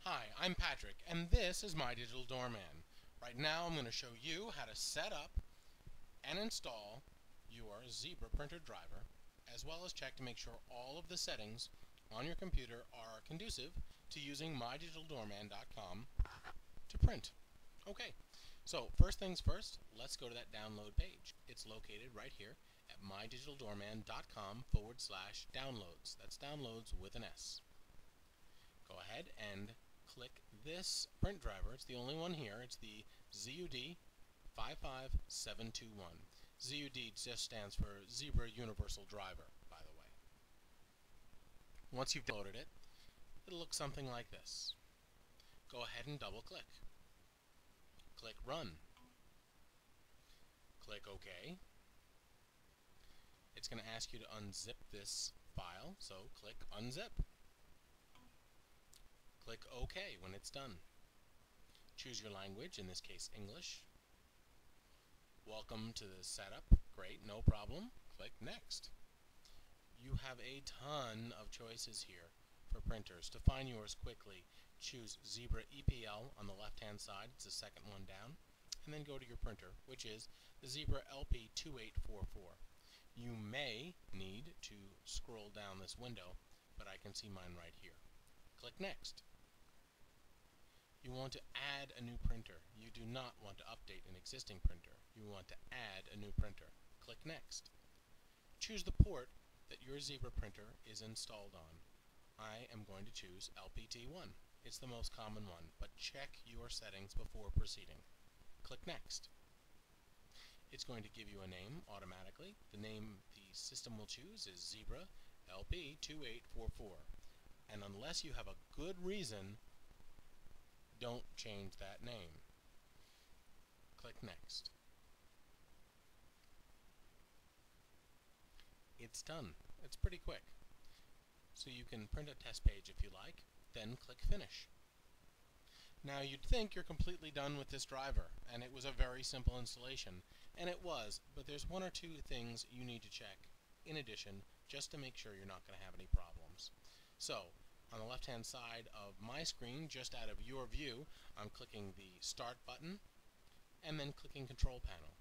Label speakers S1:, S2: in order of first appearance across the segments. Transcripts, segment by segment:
S1: Hi, I'm Patrick, and this is My Digital Doorman. Right now I'm going to show you how to set up and install your Zebra printer driver, as well as check to make sure all of the settings on your computer are conducive to using MyDigitalDoorman.com to print. Okay, so first things first, let's go to that download page. It's located right here at MyDigitalDoorman.com/downloads. That's downloads with an S. Go ahead and click this print driver. It's the only one here. It's the ZUD 55721. ZUD just stands for Zebra Universal Driver, by the way. Once you've downloaded it, it'll look something like this. Go ahead and double click. Click Run. Click OK. It's going to ask you to unzip this file, so click Unzip. Click OK when it's done. Choose your language, in this case English. Welcome to the setup. Great, no problem. Click Next. You have a ton of choices here for printers. To find yours quickly, choose Zebra EPL on the left-hand side. It's the second one down. And then go to your printer, which is the Zebra LP2844. You may need to scroll down this window, but I can see mine right here. Click Next. You want to add a new printer. You do not want to update an existing printer. You want to add a new printer. Click Next. Choose the port that your Zebra printer is installed on. I am going to choose LPT1. It's the most common one, but check your settings before proceeding. Click Next. It's going to give you a name automatically. The name the system will choose is Zebra LP2844. And unless you have a good reason, don't change that name. Click Next. It's done. It's pretty quick. So you can print a test page if you like, then click Finish. Now you'd think you're completely done with this driver, and it was a very simple installation, and it was, but there's one or two things you need to check in addition, just to make sure you're not going to have any problems. So, on the left-hand side of my screen, just out of your view, I'm clicking the Start button, and then clicking Control Panel.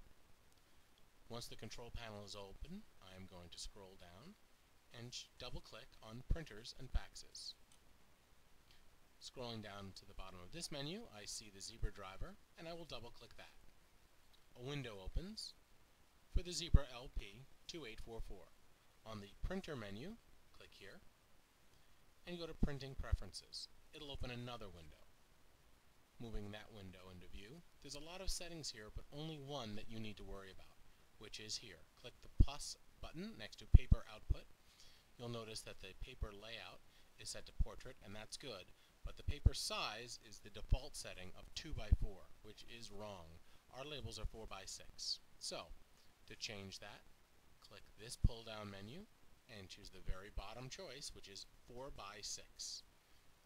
S1: Once the Control Panel is open, I am going to scroll down and double-click on Printers and Faxes. Scrolling down to the bottom of this menu, I see the Zebra driver, and I will double-click that. A window opens for the Zebra LP2844. On the Printer menu, click here, and go to Printing Preferences. It'll open another window. Moving that window into view, there's a lot of settings here, but only one that you need to worry about, which is here. Click the plus button next to Paper Output. You'll notice that the paper layout is set to portrait, and that's good, but the paper size is the default setting of 2x4, which is wrong. Our labels are 4x6. So, to change that, click this pull-down menu and choose the very bottom choice, which is 4x6.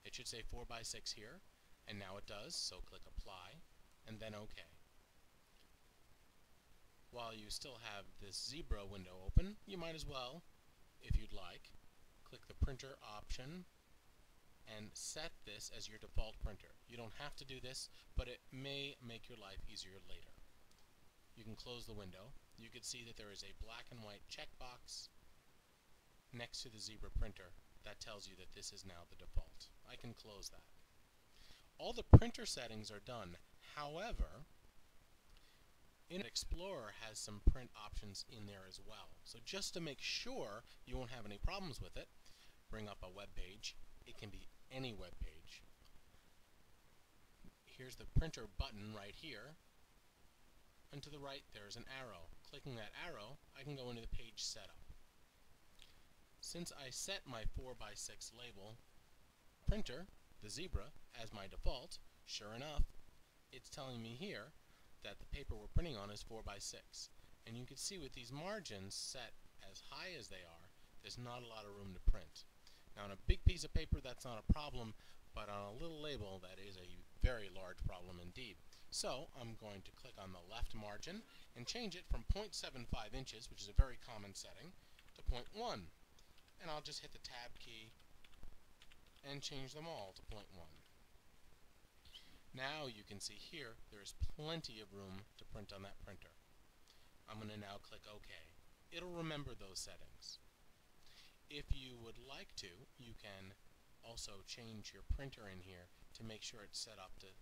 S1: It should say 4x6 here, and now it does, so click Apply, and then OK. While you still have this Zebra window open, you might as well, if you'd like, click the Printer option and set this as your default printer. You don't have to do this, but it may make your life easier later. You can close the window. You can see that there is a black and white checkbox next to the Zebra printer that tells you that this is now the default. I can close that. All the printer settings are done. However, Internet Explorer has some print options in there as well. So just to make sure you won't have any problems with it, bring up a web page. It can be any web page. Here's the printer button right here. And to the right there's an arrow. Clicking that arrow, I can go into the page setup. Since I set my 4x6 label printer, the Zebra, as my default, sure enough, it's telling me here that the paper we're printing on is 4x6. And you can see with these margins set as high as they are, there's not a lot of room to print. Now on a big piece of paper that's not a problem, but on a little label that is a very large problem indeed. So I'm going to click on the left margin and change it from 0.75 inches, which is a very common setting, to 0.1. And I'll just hit the Tab key and change them all to 0.1. Now you can see here there's plenty of room to print on that printer. I'm going to now click OK. It'll remember those settings. If you would like to, you can also change your printer in here to make sure it's set up to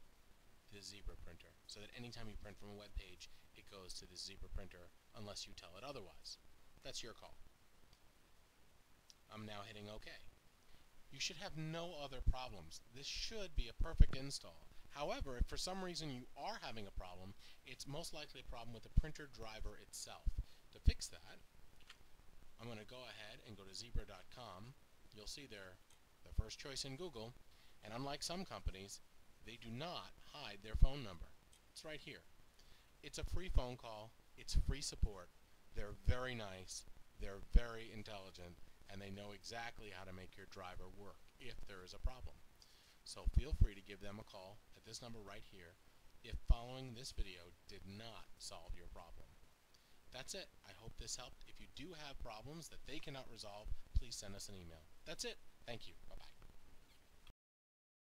S1: the Zebra printer, so that anytime you print from a web page, it goes to the Zebra printer unless you tell it otherwise. That's your call. I'm now hitting OK. You should have no other problems. This should be a perfect install. However, if for some reason you are having a problem, it's most likely a problem with the printer driver itself. To fix that, I'm going to go ahead and go to Zebra.com. You'll see they're the first choice in Google, and unlike some companies, they do not hide their phone number. It's right here. It's a free phone call. It's free support. They're very nice. They're very intelligent, and they know exactly how to make your driver work if there is a problem. So feel free to give them a call at this number right here if following this video did not solve your problem. That's it. I hope this helped. If you do have problems that they cannot resolve, please send us an email. That's it. Thank you. Bye-bye.